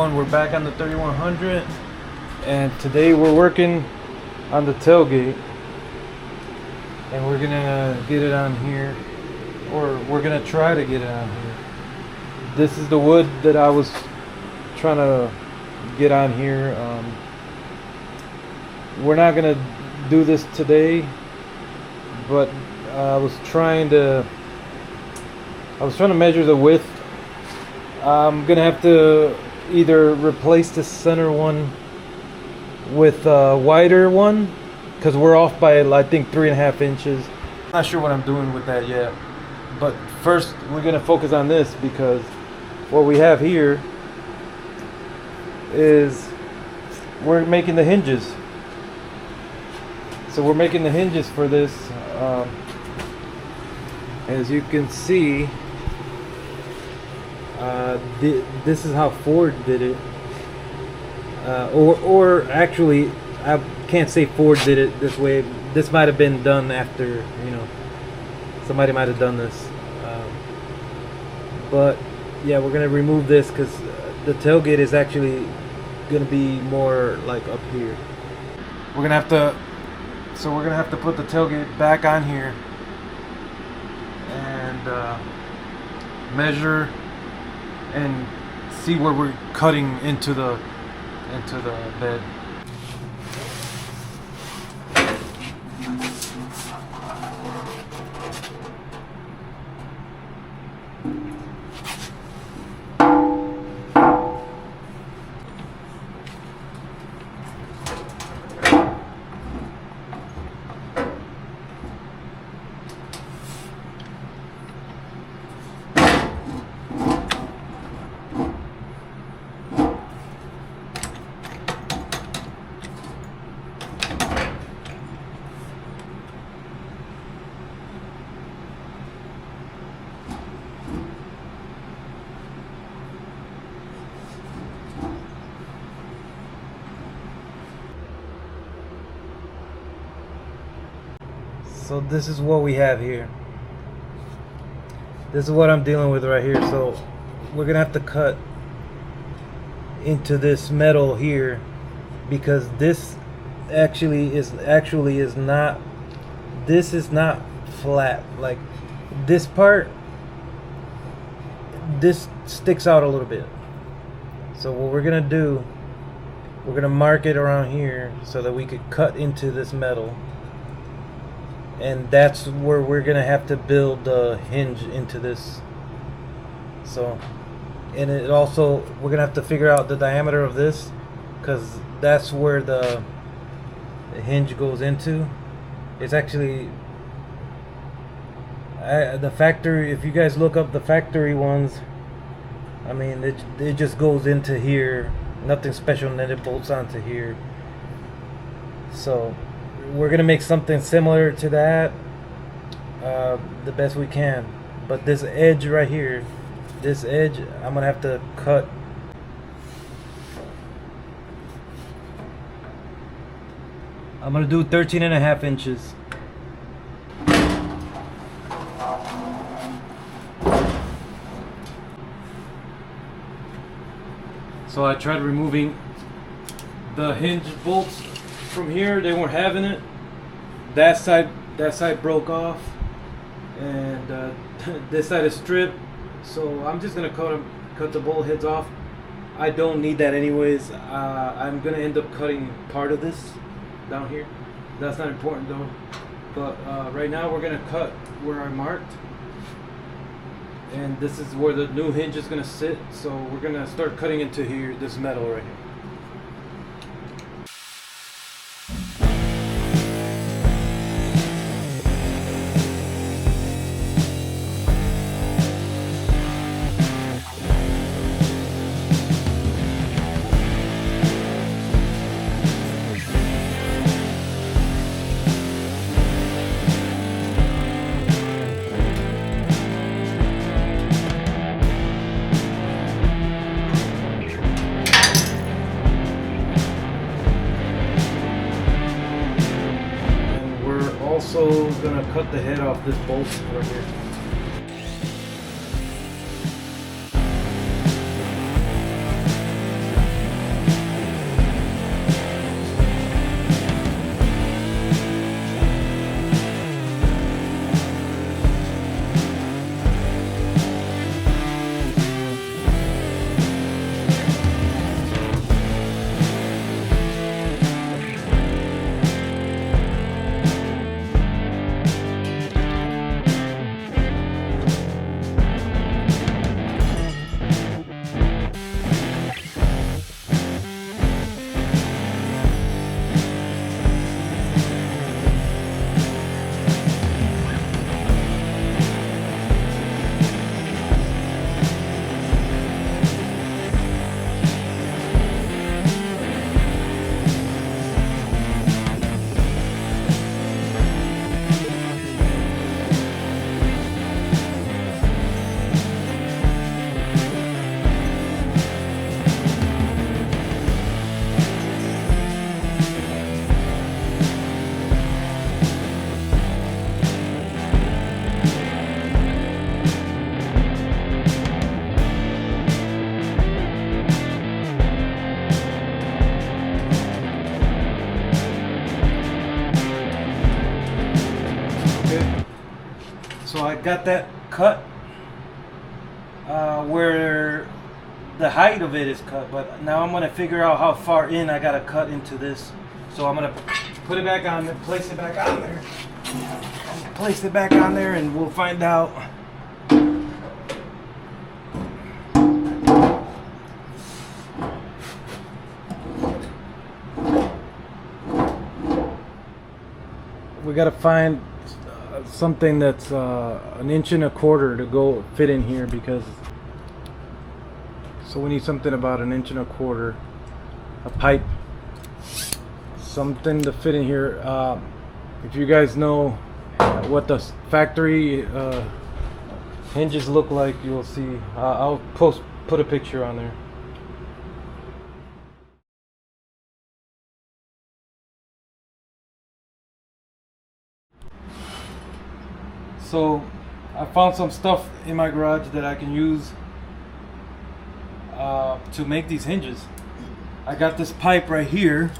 everyone, we're back on the 3100 and today we're working on the tailgate and we're gonna get it on here, or we're gonna try to get it on here. This is the wood that I was trying to get on here. We're not gonna do this today, but I was trying to measure the width. I'm gonna have to either replace the center one with a wider one because we're off by, I think, 3.5 inches. Not sure what I'm doing with that yet, but first we're gonna focus on this because what we have here is we're making the hinges. So we're making the hinges for this. As you can see, this is how Ford did it, or actually I can't say Ford did it this way. This might have been done after, you know, somebody might have done this, but yeah, we're gonna remove this because the tailgate is actually gonna be more like up here. We're gonna have to put the tailgate back on here and measure and see where we're cutting into the bed. So this is what we have here. This is what I'm dealing with right here. So we're gonna have to cut into this metal here because this actually is not. This is not flat. Like this part, this sticks out a little bit. So what we're gonna do, we're gonna mark it around here so that we could cut into this metal. And that's where we're gonna have to build the hinge into this. So, and it also, we're gonna have to figure out the diameter of this because that's where the hinge goes into. It's actually the factory. If you guys look up the factory ones, I mean, it just goes into here, nothing special, and then it bolts onto here. So we're gonna make something similar to that, the best we can. But this edge right here, this edge, I'm gonna have to cut. I'm gonna do 13.5 inches. So I tried removing the hinge bolts from here. They weren't having it. That side broke off, and this side is stripped. So I'm just gonna cut the bolt heads off. I don't need that anyways. I'm gonna end up cutting part of this down here. That's not important though. But right now we're gonna cut where I marked, and this is where the new hinge is gonna sit. So we're gonna start cutting into here, this metal right here. also gonna cut the head off this bolt right here. So I got that cut where the height of it is cut, but now I'm gonna figure out how far in I gotta cut into this. So I'm gonna put it back on there, place it back on there, place it back on there, and we'll find out. We gotta find something that's 1.25 inches to go fit in here, because so we need something about 1.25 inches, a pipe, something to fit in here. If you guys know what the factory hinges look like, you'll see. I'll put a picture on there. So I found some stuff in my garage that I can use to make these hinges. I got this pipe right here.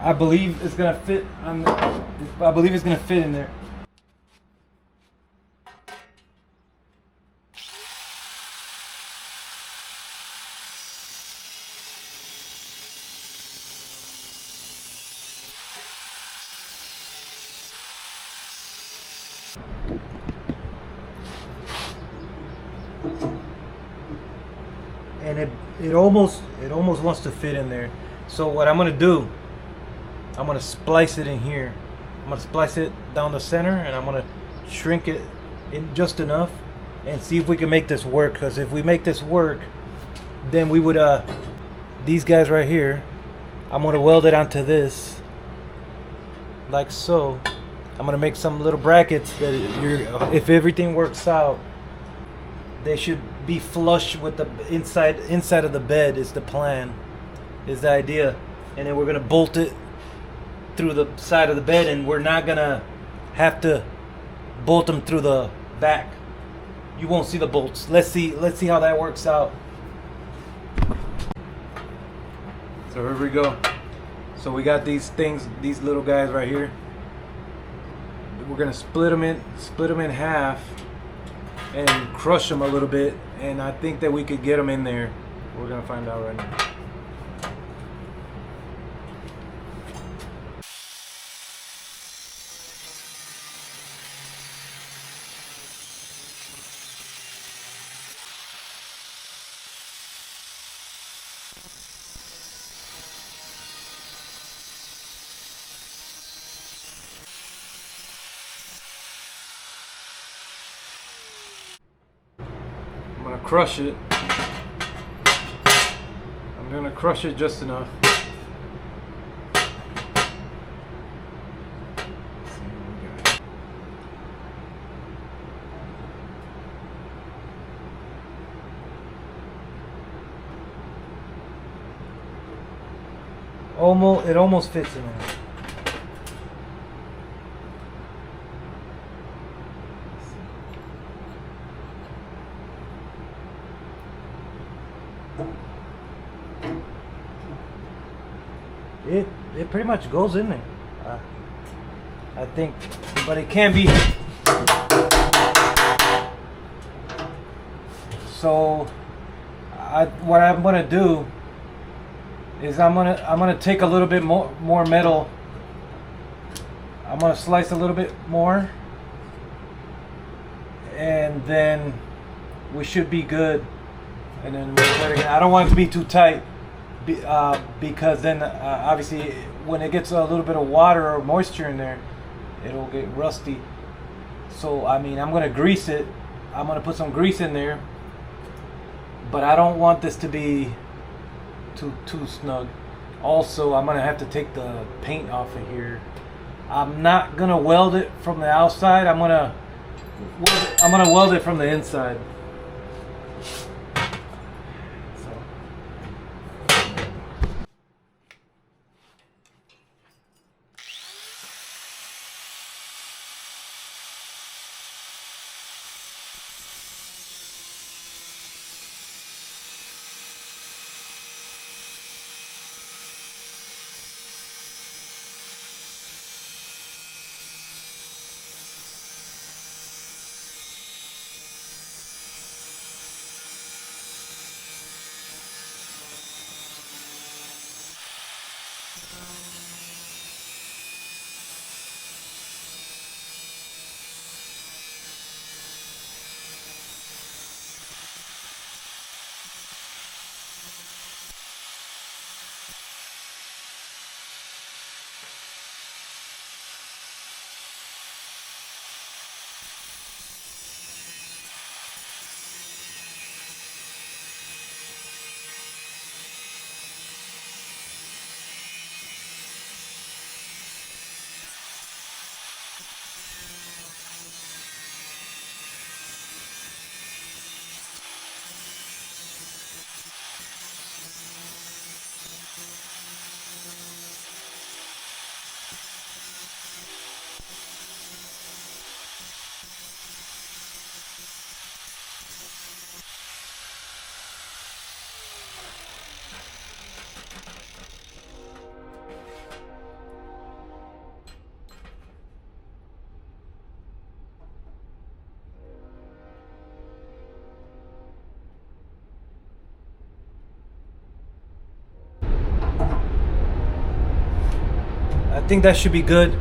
I believe it's gonna fit on. I believe it's gonna fit in there. And it almost wants to fit in there. So what I'm gonna do, I'm gonna splice it in here. I'm gonna splice it down the center, and I'm gonna shrink it in just enough and see if we can make this work. Because if we make this work, then we would these guys right here, I'm gonna weld it onto this like so. I'm gonna make some little brackets that if everything works out, they should be flush with the inside of the bed. Is the plan, is the idea. And then we're gonna bolt it through the side of the bed, and we're not gonna have to bolt them through the back. You won't see the bolts. Let's see how that works out. So here we go. So we got these things, these little guys right here. We're gonna split them in half and crush them a little bit, and I think that we could get them in there. We're gonna find out right now. I'm gonna crush it. I'm gonna crush it just enough. It almost fits in there. It pretty much goes in there, I think, but it can be. So what I'm gonna do is I'm gonna take a little bit more metal. I'm gonna slice a little bit more, and then we should be good. And then I don't want it to be too tight. Because then obviously when it gets a little bit of water or moisture in there, it'll get rusty. So I mean, I'm gonna grease it. I'm gonna put some grease in there, but I don't want this to be too snug. Also, I'm gonna have to take the paint off of here. I'm not gonna weld it from the outside. I'm gonna weld it from the inside. I think that should be good.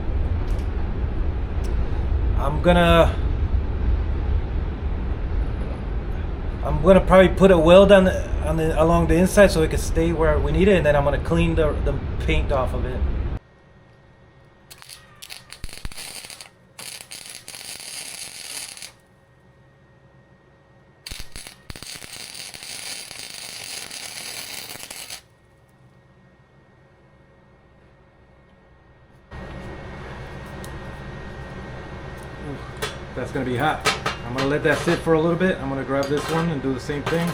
I'm gonna probably put a weld on the along the inside so it can stay where we need it, and then I'm gonna clean the paint off of it. That's gonna be hot. I'm gonna let that sit for a little bit. I'm gonna grab this one and do the same thing.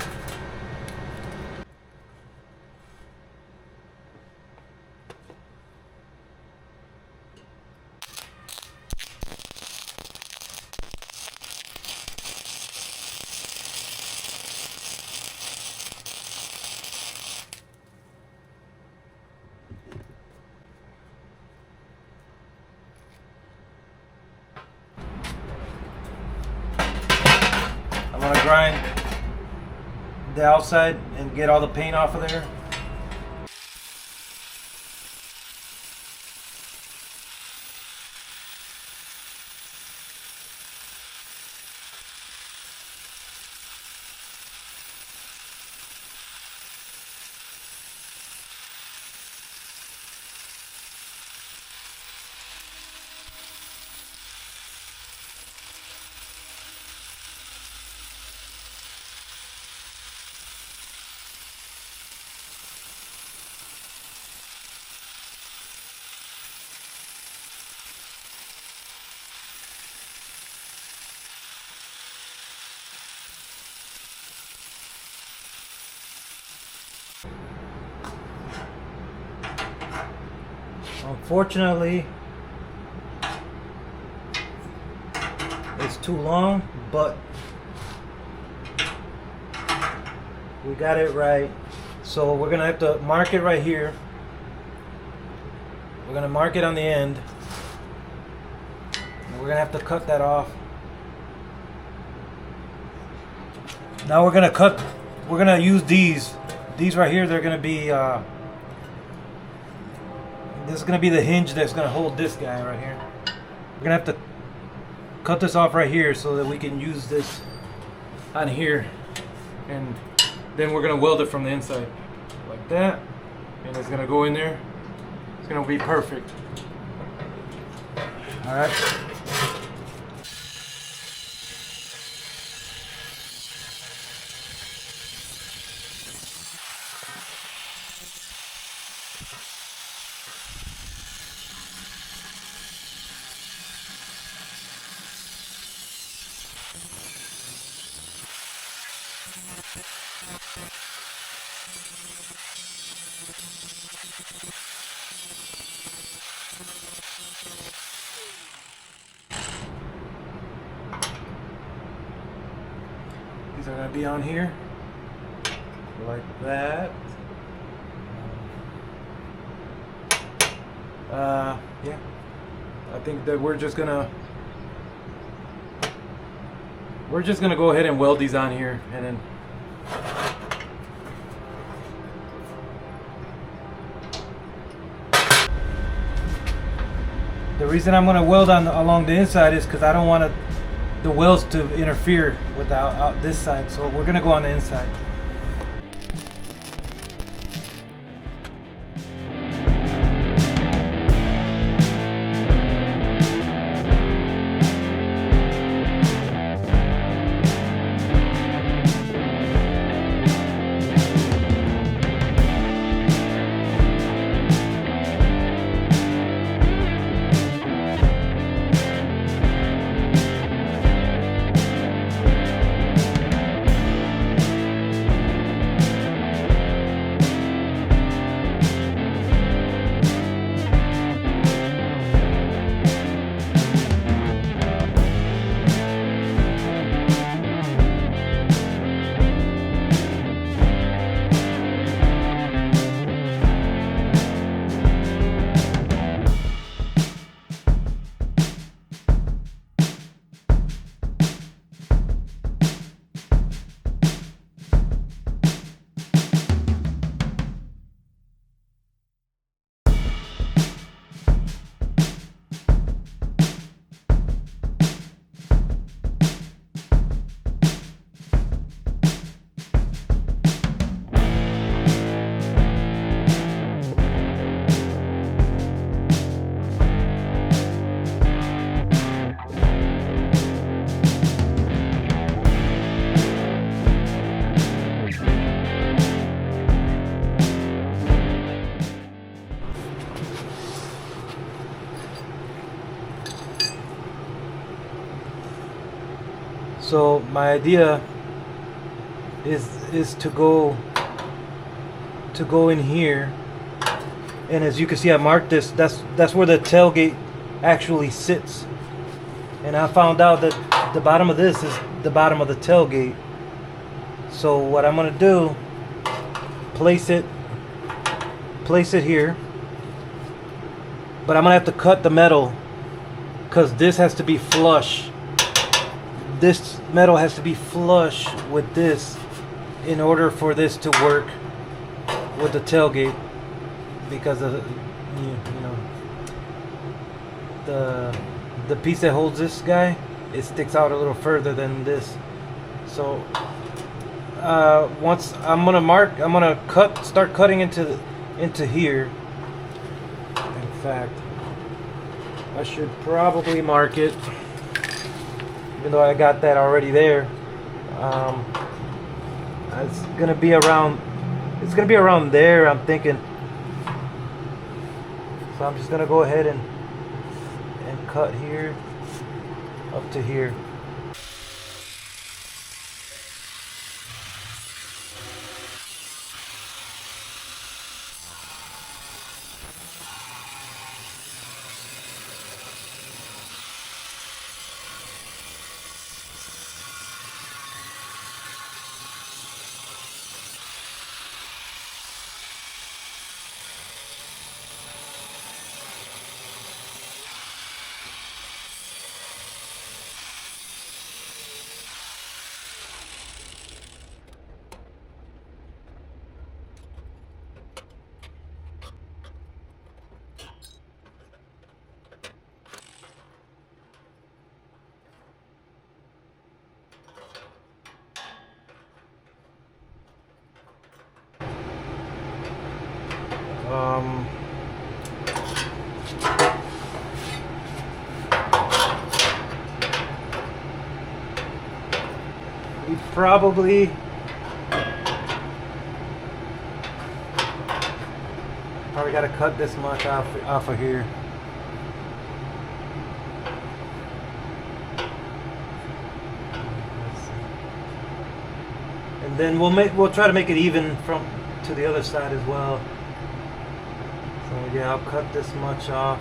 I'm gonna grind the outside and get all the paint off of there. Unfortunately, it's too long, but we got it right. So we're gonna have to mark it right here. We're gonna mark it on the end. And we're gonna have to cut that off. Now we're gonna use these right here. They're gonna be this is gonna be the hinge that's gonna hold this guy right here. We're gonna have to cut this off right here so that we can use this on here, and then we're gonna weld it from the inside like that, and it's gonna go in there. It's gonna be perfect. All right. These are going to be on here like that. Yeah, I think that we're just gonna go ahead and weld these on here, and then the reason I'm gonna weld along the inside is because I don't want the welds to interfere with out this side, so we're gonna go on the inside. So my idea is to go in here, and as you can see, I marked this. That's where the tailgate actually sits, and I found out that the bottom of this is the bottom of the tailgate. So what I'm gonna do, place it here, but I'm gonna have to cut the metal because this has to be flush. This metal has to be flush with this in order for this to work with the tailgate, because of the piece that holds this guy, it sticks out a little further than this. So once I'm gonna start cutting into here. In fact, I should probably mark it, even though I got that already there. It's gonna be around there, I'm thinking. So I'm just gonna go ahead and cut here up to here. We probably got to cut this much off of here. And then we'll try to make it even from to the other side as well. So yeah, I'll cut this much off.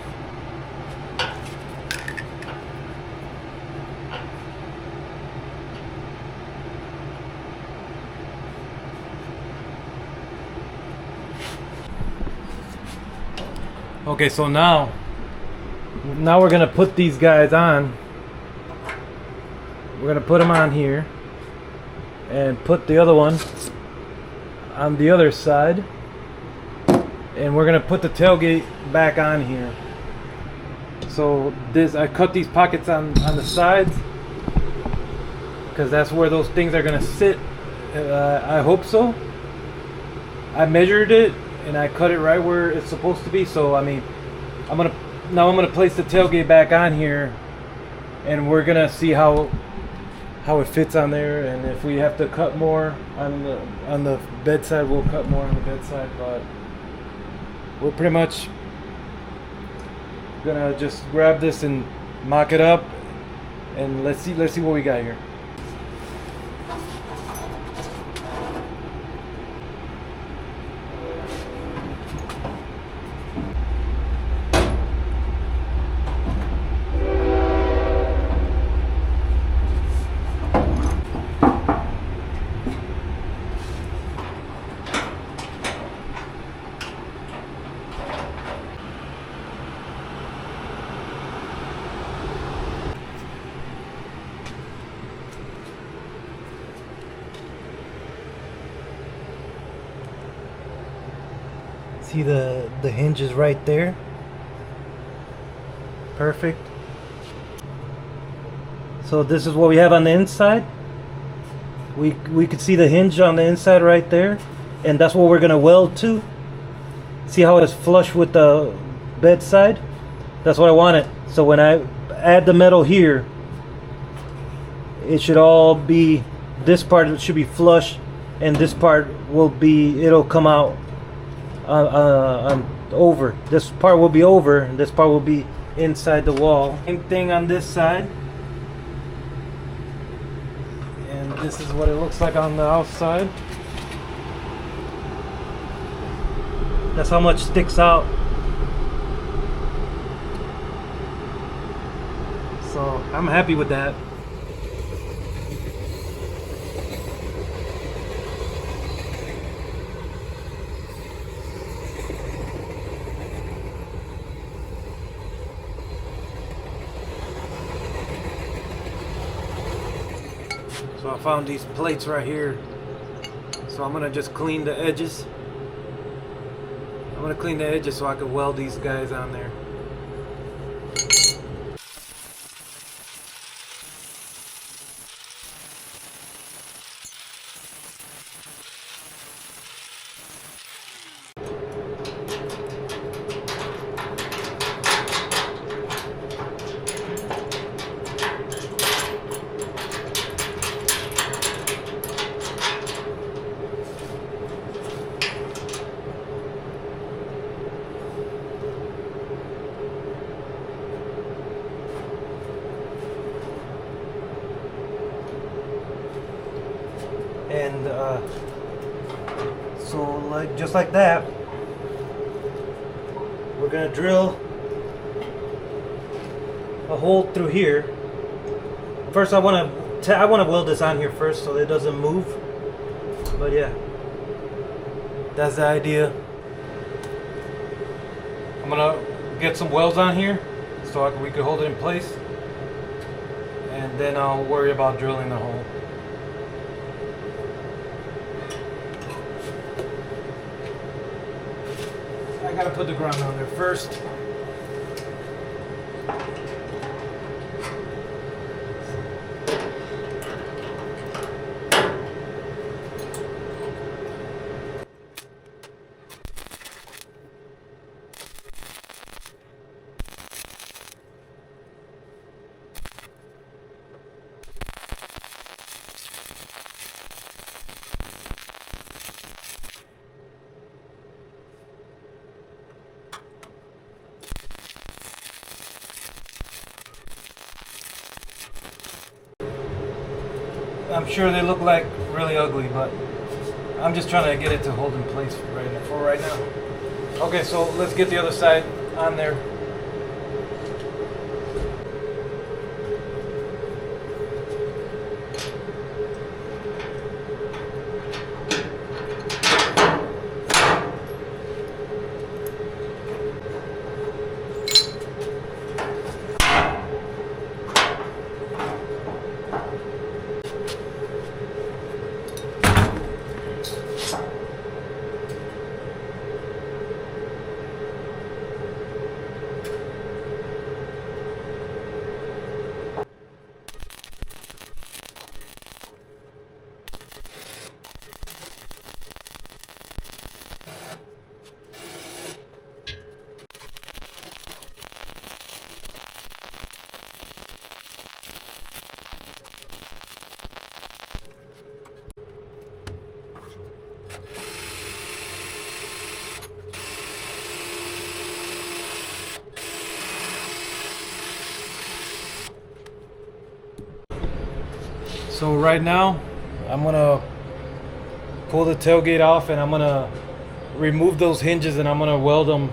Okay, so now we're gonna put these guys on. We're gonna put them on here and put the other one on the other side, and we're gonna put the tailgate back on here. So I cut these pockets on the sides because that's where those things are gonna sit. I hope so. I measured it and I cut it right where it's supposed to be. So I mean, I'm gonna place the tailgate back on here, and we're gonna see how it fits on there, and if we have to cut more on the bedside, we'll cut more on the bedside. But we're pretty much gonna just grab this and mock it up, and let's see what we got here. See the hinges right there. Perfect. So this is what we have on the inside. We could see the hinge on the inside right there, and that's what we're gonna weld to. See how it's flush with the bedside? That's what I wanted. So when I add the metal here, it should all be, this part should be flush, and this part it'll come out over. This part will be over, and this part will be inside the wall. Same thing on this side. This is what it looks like on the outside. That's how much sticks out. So I'm happy with that. So I found these plates right here. So I'm gonna just clean the edges. I'm gonna clean the edges so I can weld these guys on there. And so like just like that, we're gonna drill a hole through here. First I want to weld this on here first so it doesn't move. But yeah, that's the idea. I'm gonna get some welds on here so we can hold it in place, and then I'll worry about drilling the hole. I gotta put the ground on there first. I'm sure they look like really ugly, but I'm just trying to get it to hold in place right now. Okay, so let's get the other side on there. So right now, I'm gonna pull the tailgate off and I'm gonna remove those hinges and I'm gonna weld them.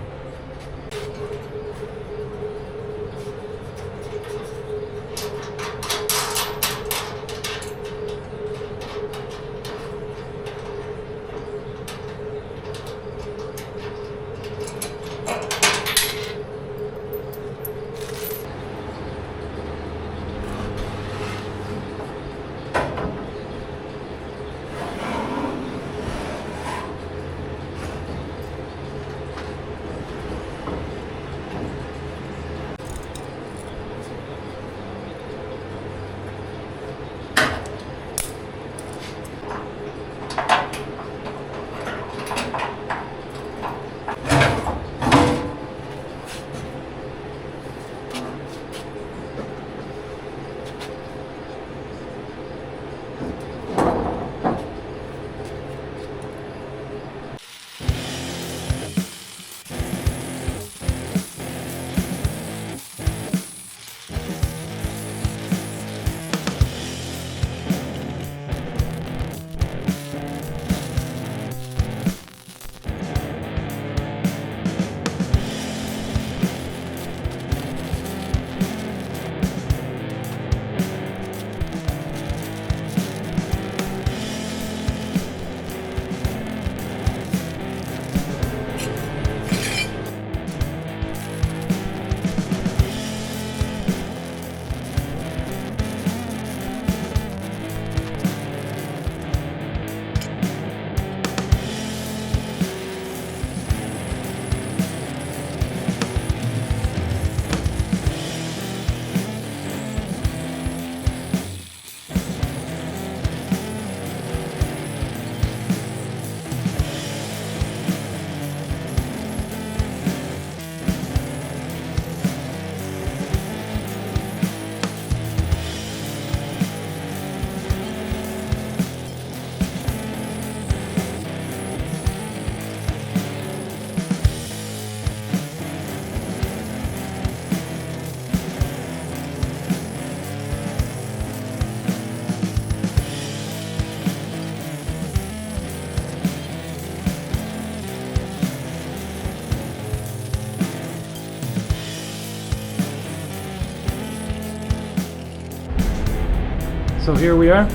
So here we are.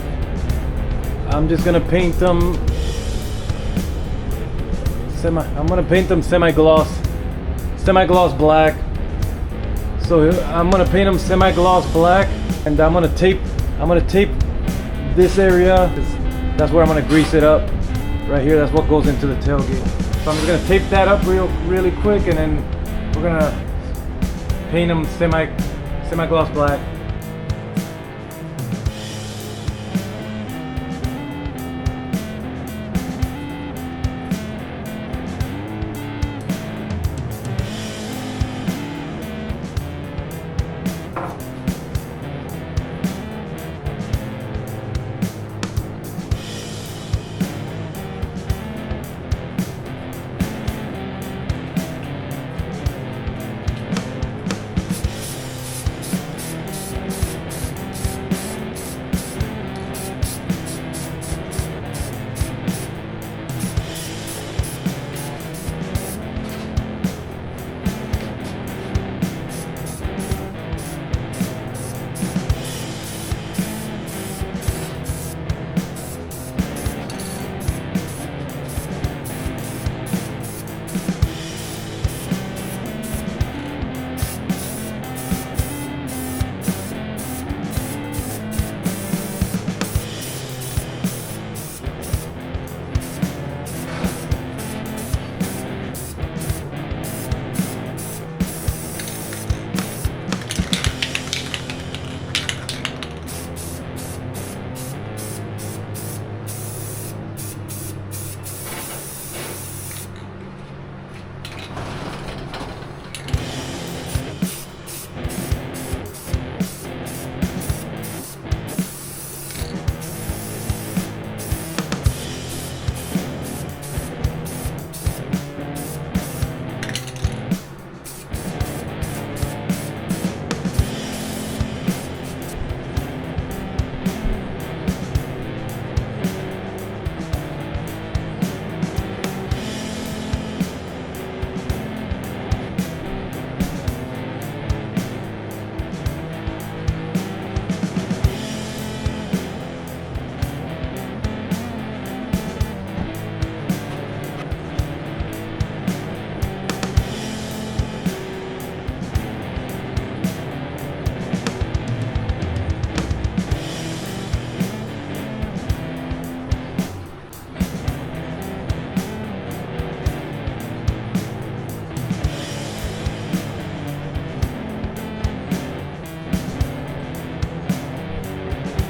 I'm just gonna paint them semi-gloss black. So I'm gonna paint them semi-gloss black, and I'm gonna tape this area. That's where I'm gonna grease it up. Right here, that's what goes into the tailgate. So I'm just gonna tape that up really quick, and then we're gonna paint them semi-gloss black.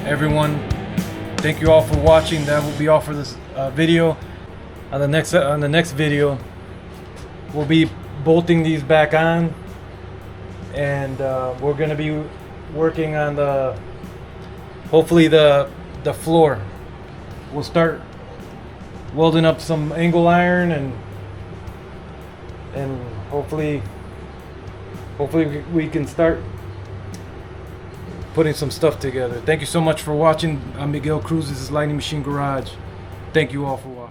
Everyone, thank you all for watching. That will be all for this video. On the next video, we'll be bolting these back on, and we're gonna be working on hopefully the floor. We'll start welding up some angle iron, and hopefully we can start putting some stuff together. Thank you so much for watching. I'm Miguel Cruz. This is Lightning Machine Garage. Thank you all for watching.